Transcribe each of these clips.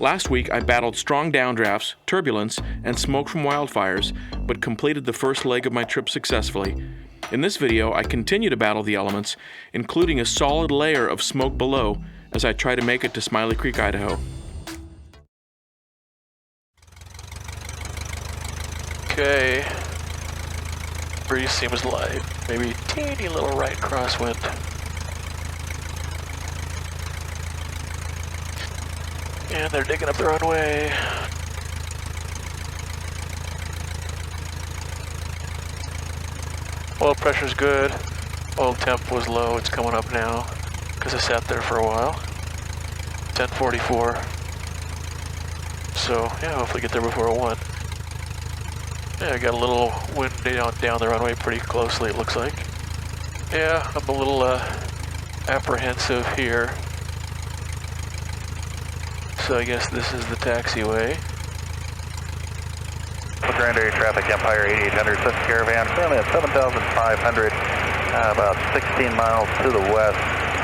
Last week, I battled strong downdrafts, turbulence, and smoke from wildfires, but completed the first leg of my trip successfully. In this video, I continue to battle the elements, including a solid layer of smoke below, as I try to make it to Smiley Creek, Idaho. Okay, breeze seems light, maybe teeny little right crosswind. And they're digging up the runway. Oil pressure's good. Oil temp was low, it's coming up now because I sat there for a while. 10:44. So yeah, hopefully get there before 1. Yeah, I got a little wind down the runway pretty closely, it looks like. Yeah, I'm a little apprehensive here. So I guess this is the taxiway. Grand area traffic, Empire 8800, Swift Caravan, currently at 7,500, about 16 miles to the west,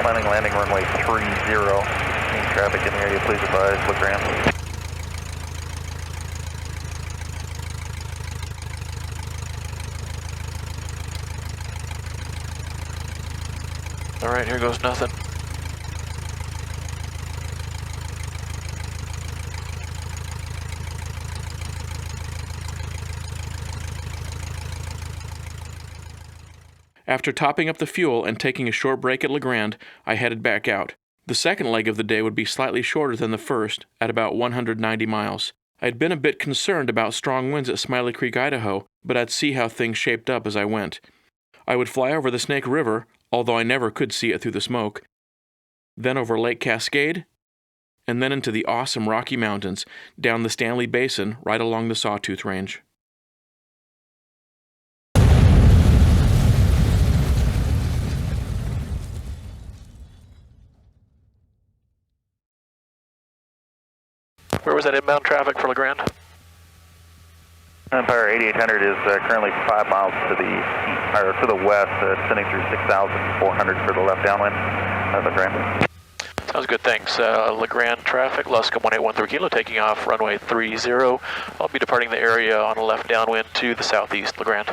planning landing runway 30. Any traffic in the area, please advise, LeGrand. All right, here goes nothing. After topping up the fuel and taking a short break at LeGrand, I headed back out. The second leg of the day would be slightly shorter than the first, at about 190 miles. I'd been a bit concerned about strong winds at Smiley Creek, Idaho, but I'd see how things shaped up as I went. I would fly over the Snake River, although I never could see it through the smoke, then over Lake Cascade, and then into the awesome Rocky Mountains, down the Stanley Basin, right along the Sawtooth Range. Where was that inbound traffic for LeGrand? Empire 8800 is currently 5 miles to the west, sending through 6,400 for the left downwind. LeGrand. Sounds good, thanks. LeGrand traffic, Luscombe 1813 kilo, taking off runway 30. I'll be departing the area on a left downwind to the southeast, LeGrand.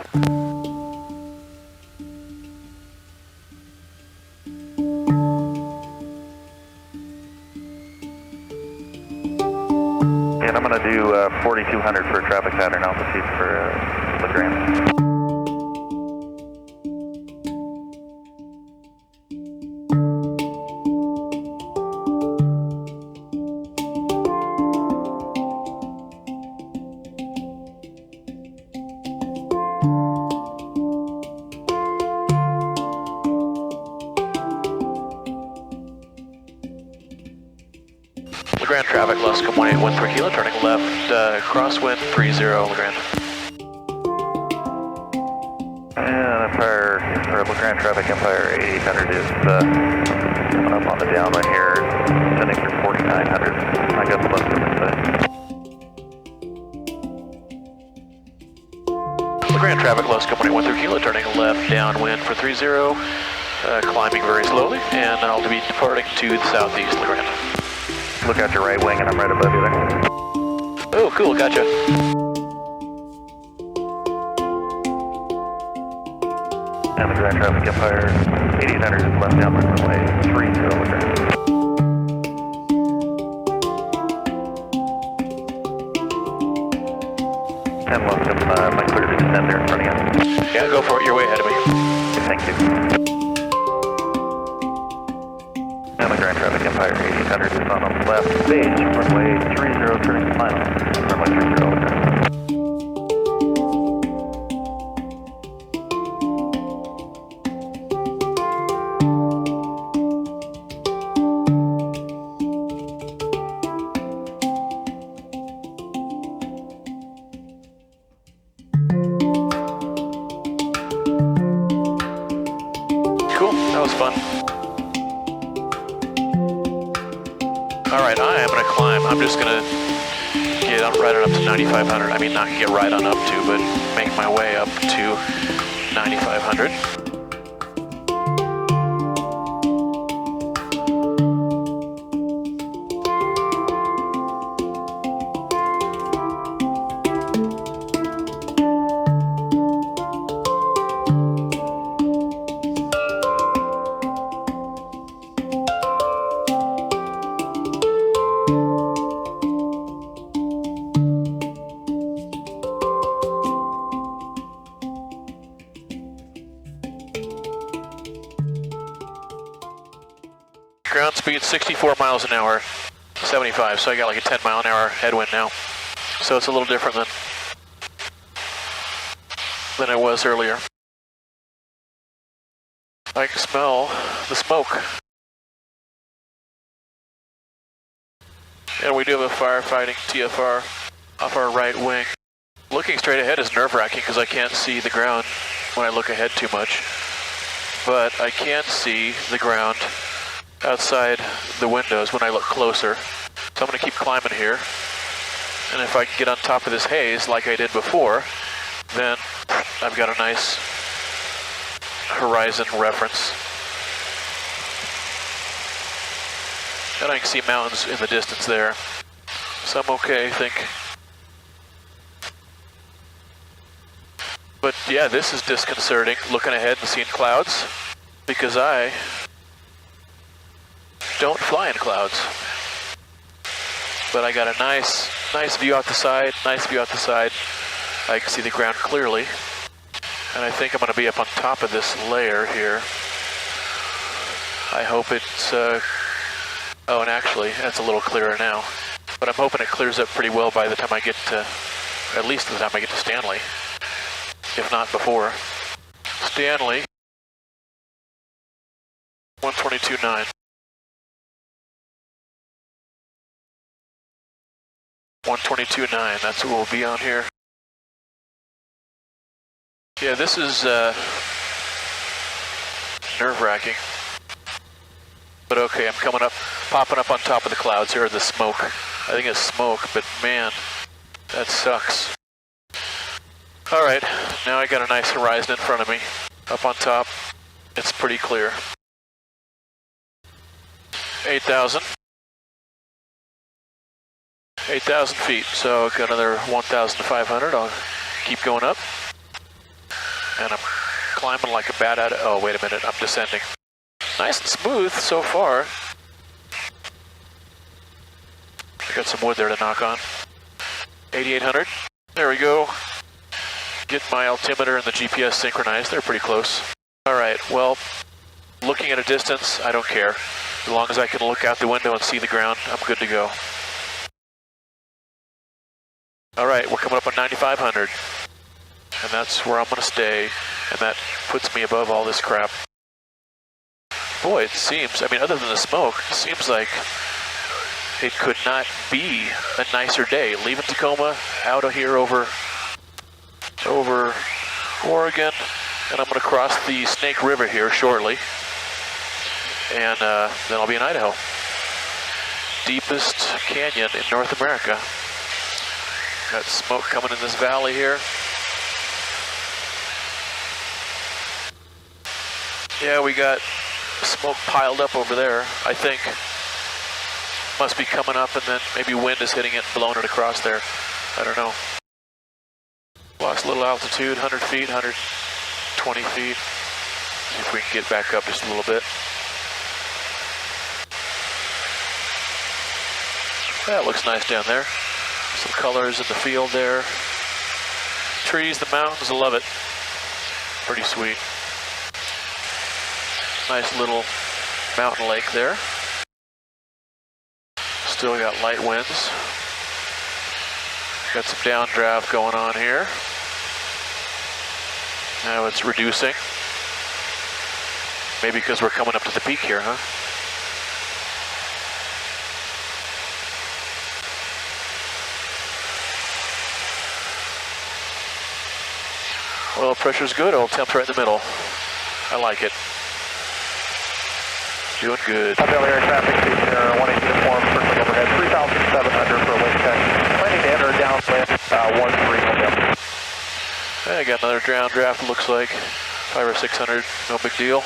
And I'm going to do 4,200 for traffic pattern altitude for LeGrand. LeGrand traffic, Luscombe 1813 kilo, turning left, crosswind 30, LeGrand. And LeGrand traffic, Empire 8800 is coming up on the downwind here, sending through 4,900. I got the Luscombe inside. LeGrand traffic, Luscombe 1813 kilo, turning left downwind for 30, climbing very slowly, and I'll be departing to the southeast, LeGrand. Look out your right wing, and I'm right above you there. Oh, cool, gotcha. And the Grand Traffic Empire 8800 is left downwind runway 30, LeGrand. And Luscombe, am I clear to descend there in front of you? Yeah, go for it, you're way ahead of me. Thank you. And the Grand Traffic Empire 8800 is on the left stage, runway 30, turning final, runway 30, LeGrand. Cool, that was fun. Alright, I am going to climb. I'm just going to get right on up to 9,500. I mean, not get right on up to, but make my way up to 9,500. 64 miles an hour, 75, so I got like a 10 mile an hour headwind now. So it's a little different than it was earlier. I can smell the smoke. And we do have a firefighting TFR off our right wing. Looking straight ahead is nerve-wracking because I can't see the ground when I look ahead too much. But I can see the ground outside the windows when I look closer. So I'm going to keep climbing here. And if I can get on top of this haze like I did before, then I've got a nice horizon reference. And I can see mountains in the distance there. So I'm okay, I think. But yeah, this is disconcerting, looking ahead and seeing clouds, because I don't fly in clouds. But I got a nice view out the side, I can see the ground clearly. And I think I'm going to be up on top of this layer here. I hope it's, oh, and actually, that's a little clearer now. But I'm hoping it clears up pretty well by the time I get to, at least the time I get to Stanley. If not before. Stanley, 122.9. 122.9, that's what we'll be on here. Yeah, this is nerve-wracking. But okay, I'm coming up, popping up on top of the clouds here, the smoke. I think it's smoke, but man, that sucks. All right, now I got a nice horizon in front of me. Up on top, it's pretty clear. 8,000. 8,000 feet, so I've got another 1,500. I'll keep going up. And I'm climbing like a bat out of, oh, wait a minute, I'm descending. Nice and smooth so far. I got some wood there to knock on. 8,800, there we go. Get my altimeter and the GPS synchronized, they're pretty close. All right, well, looking at a distance, I don't care. As long as I can look out the window and see the ground, I'm good to go. All right, we're coming up on 9,500. And that's where I'm gonna stay, and that puts me above all this crap. Boy, it seems, I mean, other than the smoke, it seems like it could not be a nicer day. Leaving Tacoma, out of here over Oregon, and I'm gonna cross the Snake River here shortly, and then I'll be in Idaho. Deepest canyon in North America. Got smoke coming in this valley here. Yeah, we got smoke piled up over there, I think. Must be coming up and then maybe wind is hitting it and blowing it across there. I don't know. Lost a little altitude, 100 feet, 120 feet. See if we can get back up just a little bit. That looks nice down there. Some colors in the field there. Trees, the mountains, I love it. Pretty sweet. Nice little mountain lake there. Still got light winds. Got some downdraft going on here. Now it's reducing. Maybe because we're coming up to the peak here, huh? Oil pressure's good, oil temp's right in the middle. I like it. Doing good. Southern air traffic, 180 uniform, circling overhead, 3,700 for a wind check. Planning to enter downwind, 13. I got another downdraft, looks like. 500 or 600, no big deal.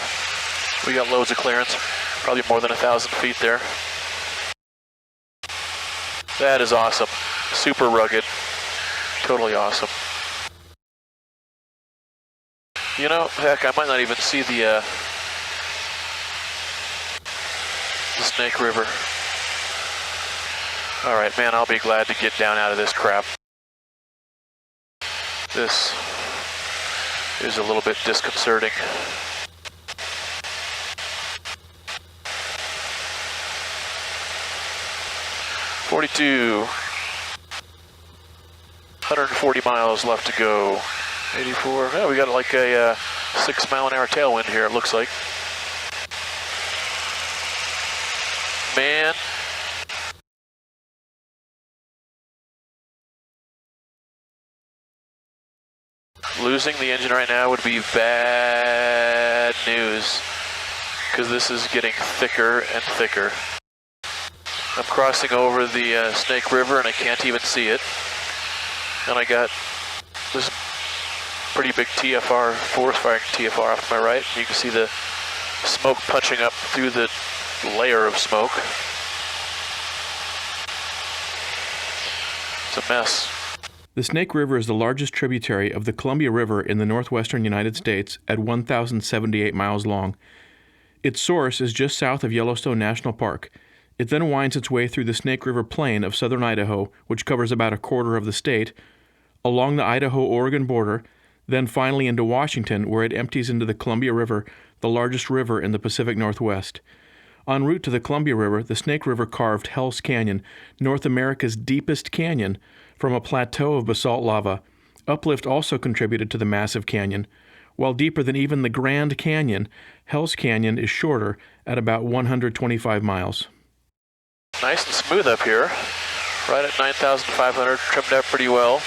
We got loads of clearance, probably more than 1,000 feet there. That is awesome. Super rugged. Totally awesome. You know, heck, I might not even see the Snake River. All right, man, I'll be glad to get down out of this crap. This is a little bit disconcerting. 42. 140 miles left to go. 84. Yeah, we got like a 6 mile an hour tailwind here, it looks like. Man. Losing the engine right now would be bad news, because this is getting thicker and thicker. I'm crossing over the Snake River and I can't even see it. And I got this pretty big TFR, forest firing TFR off to my right. You can see the smoke punching up through the layer of smoke. It's a mess. The Snake River is the largest tributary of the Columbia River in the northwestern United States at 1,078 miles long. Its source is just south of Yellowstone National Park. It then winds its way through the Snake River Plain of southern Idaho, which covers about a quarter of the state, along the Idaho-Oregon border, then finally into Washington, where it empties into the Columbia River, the largest river in the Pacific Northwest. En route to the Columbia River, the Snake River carved Hell's Canyon, North America's deepest canyon, from a plateau of basalt lava. Uplift also contributed to the massive canyon. While deeper than even the Grand Canyon, Hell's Canyon is shorter at about 125 miles. Nice and smooth up here. Right at 9,500, trimmed out pretty well.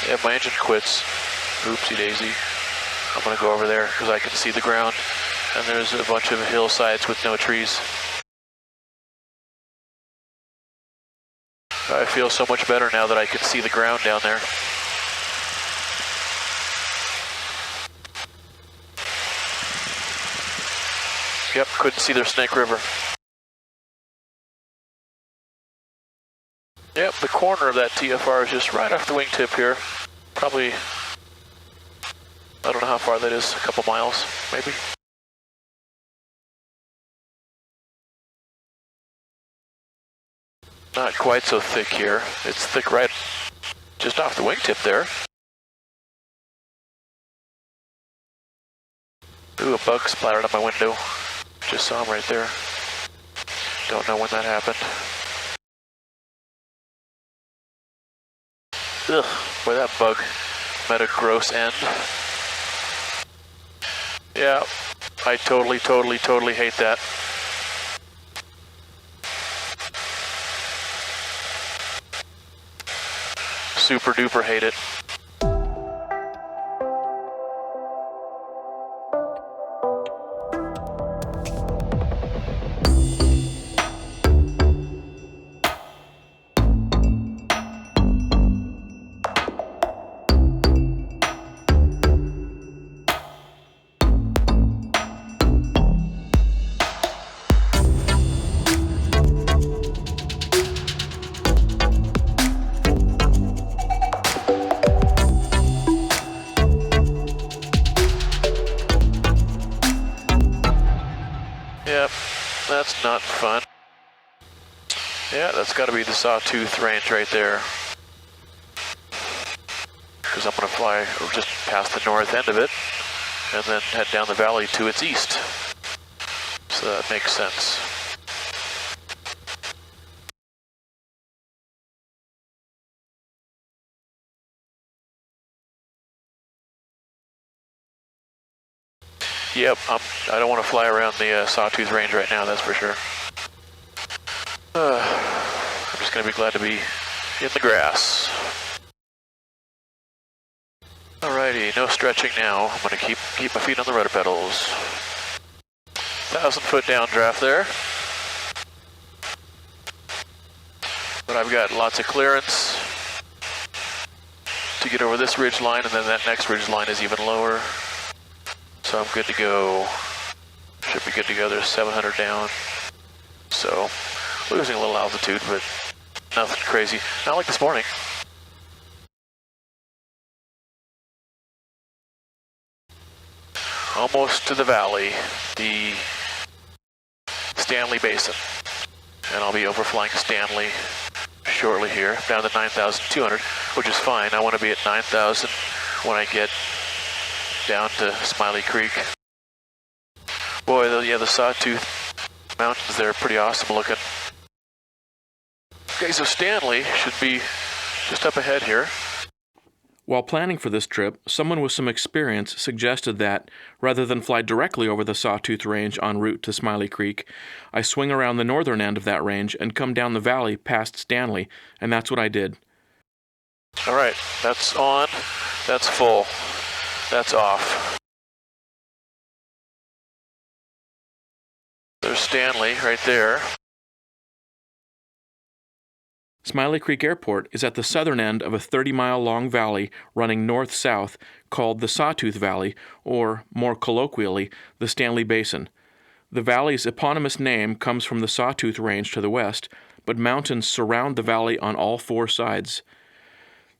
Yeah, my engine quits. Oopsie daisy. I'm gonna go over there because I can see the ground. And there's a bunch of hillsides with no trees. I feel so much better now that I can see the ground down there. Yep, couldn't see their Snake River. Yep, the corner of that TFR is just right off the wingtip here. Probably, I don't know how far that is, a couple miles, maybe. Not quite so thick here. It's thick right just off the wingtip there. Ooh, a bug splattered on my window. Just saw him right there. Don't know when that happened. Ugh, boy, that bug met a gross end. Yeah, I totally hate that. Super duper hate it. Yep, that's not fun. Yeah, that's got to be the Sawtooth Range right there. Because I'm going to fly just past the north end of it and then head down the valley to its east. So that makes sense. Yep, I don't want to fly around the Sawtooth Range right now, that's for sure. I'm just going to be glad to be in the grass. Alrighty, no stretching now. I'm going to keep my feet on the rudder pedals. 1,000-foot downdraft there. But I've got lots of clearance to get over this ridge line, and then that next ridge line is even lower. So I'm good to go. Should be good to go. There's 700 down. So losing a little altitude, but nothing crazy. Not like this morning. Almost to the valley, the Stanley Basin. And I'll be overflying Stanley shortly here, down to 9,200, which is fine. I want to be at 9,000 when I get down to Smiley Creek. Boy, the Sawtooth Mountains there are pretty awesome looking. Okay, so Stanley should be just up ahead here. While planning for this trip, someone with some experience suggested that, rather than fly directly over the Sawtooth Range en route to Smiley Creek, I swing around the northern end of that range and come down the valley past Stanley, and that's what I did. All right, that's on, that's full, that's off. There's Stanley right there. Smiley Creek Airport is at the southern end of a 30-mile-long valley running north-south called the Sawtooth Valley, or, more colloquially, the Stanley Basin. The valley's eponymous name comes from the Sawtooth Range to the west, but mountains surround the valley on all four sides.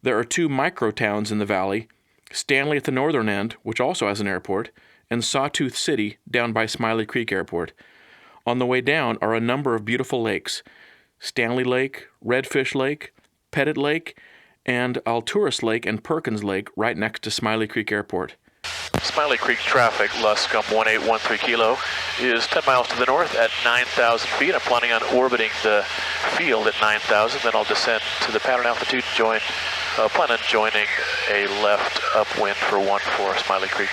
There are two microtowns in the valley, Stanley at the northern end, which also has an airport, and Sawtooth City down by Smiley Creek Airport. On the way down are a number of beautiful lakes, Stanley Lake, Redfish Lake, Pettit Lake, and Alturas Lake and Perkins Lake right next to Smiley Creek Airport. Smiley Creek traffic, Luscombe 1813 kilo, is 10 miles to the north at 9,000 feet. I'm planning on orbiting the field at 9,000, then I'll descend to the pattern altitude and plan on joining a left upwind for 14 Smiley Creek.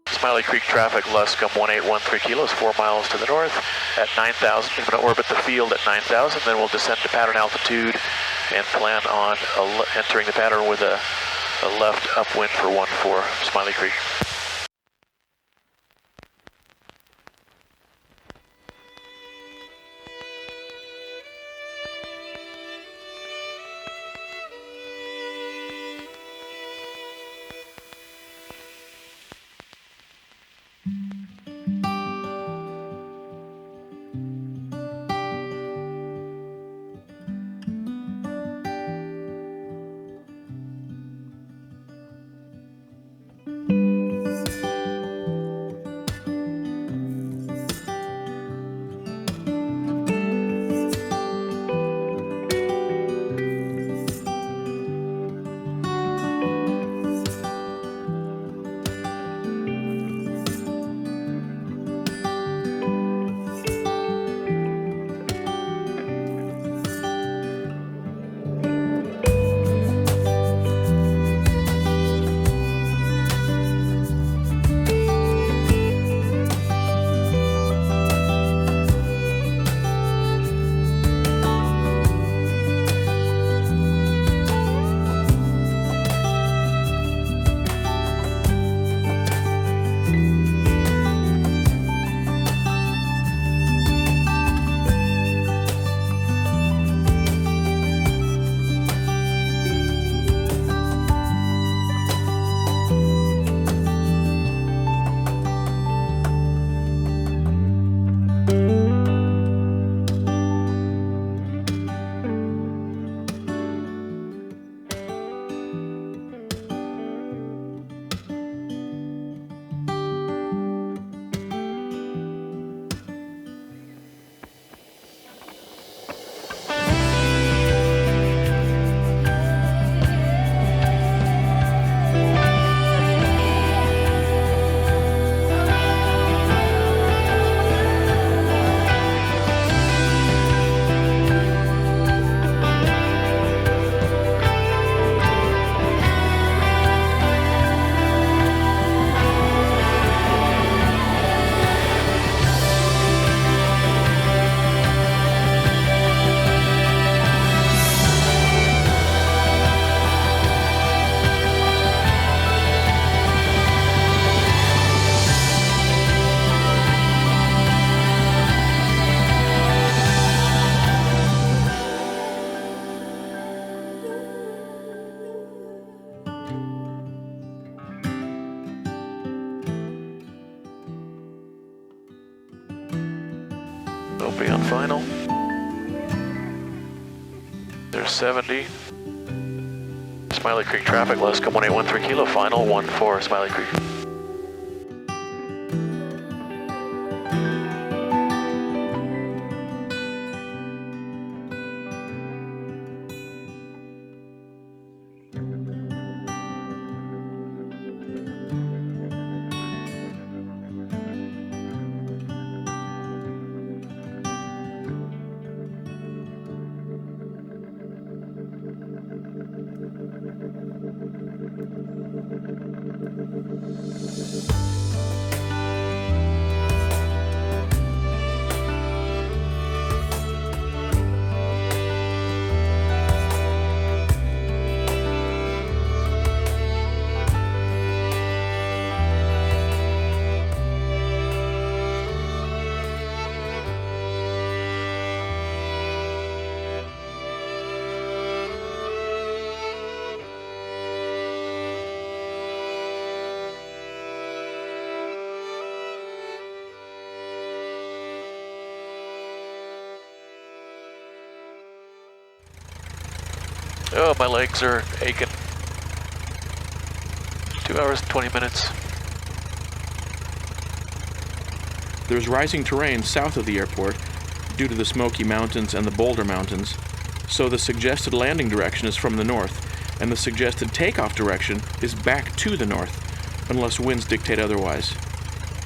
Smiley Creek traffic, Luscombe 1813 kilos, 4 miles to the north at 9,000. I'm going to orbit the field at 9,000, then we'll descend to pattern altitude and plan on entering the pattern with a left upwind for 14 Smiley Creek. Copy on final. There's 70. Smiley Creek traffic, Luscombe 1813 kilo, final 14 Smiley Creek. Oh, my legs are aching. 2 hours and 20 minutes. There's rising terrain south of the airport due to the Smoky Mountains and the Boulder Mountains, so the suggested landing direction is from the north, and the suggested takeoff direction is back to the north, unless winds dictate otherwise.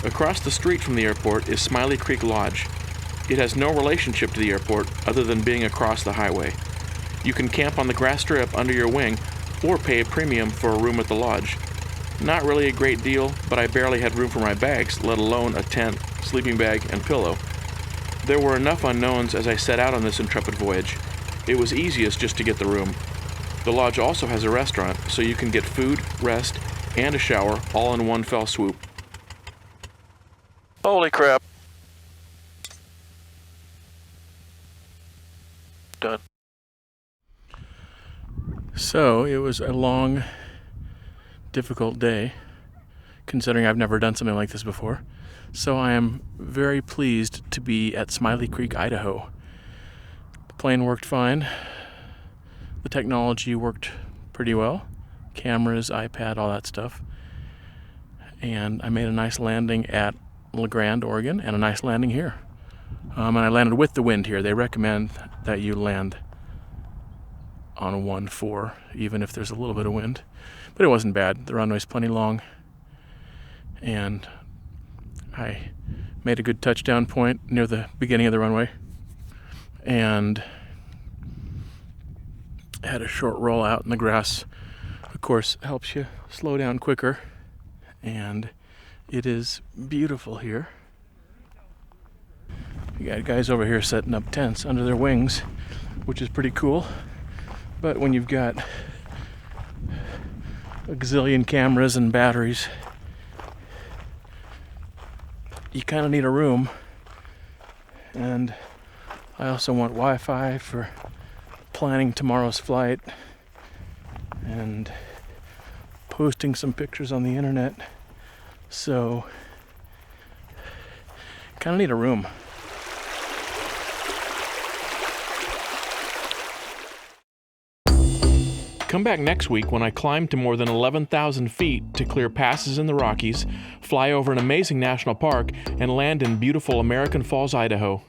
Across the street from the airport is Smiley Creek Lodge. It has no relationship to the airport other than being across the highway. You can camp on the grass strip under your wing or pay a premium for a room at the lodge. Not really a great deal, but I barely had room for my bags, let alone a tent, sleeping bag, and pillow. There were enough unknowns as I set out on this intrepid voyage. It was easiest just to get the room. The lodge also has a restaurant, so you can get food, rest, and a shower all in one fell swoop. Holy crap. Done. So it was a long, difficult day, considering I've never done something like this before. So I am very pleased to be at Smiley Creek, Idaho. The plane worked fine. The technology worked pretty well. Cameras, iPad, all that stuff. And I made a nice landing at La Grande, Oregon, and a nice landing here. And I landed with the wind here. They recommend that you land on a 1-4, even if there's a little bit of wind. But it wasn't bad. The runway's plenty long. And I made a good touchdown point near the beginning of the runway. And had a short roll out in the grass. Of course, helps you slow down quicker. And it is beautiful here. You got guys over here setting up tents under their wings, which is pretty cool. But when you've got a gazillion cameras and batteries, you kind of need a room. And I also want Wi-Fi for planning tomorrow's flight and posting some pictures on the internet. So, kind of need a room. Come back next week when I climb to more than 11,000 feet to clear passes in the Rockies, fly over an amazing national park, and land in beautiful American Falls, Idaho.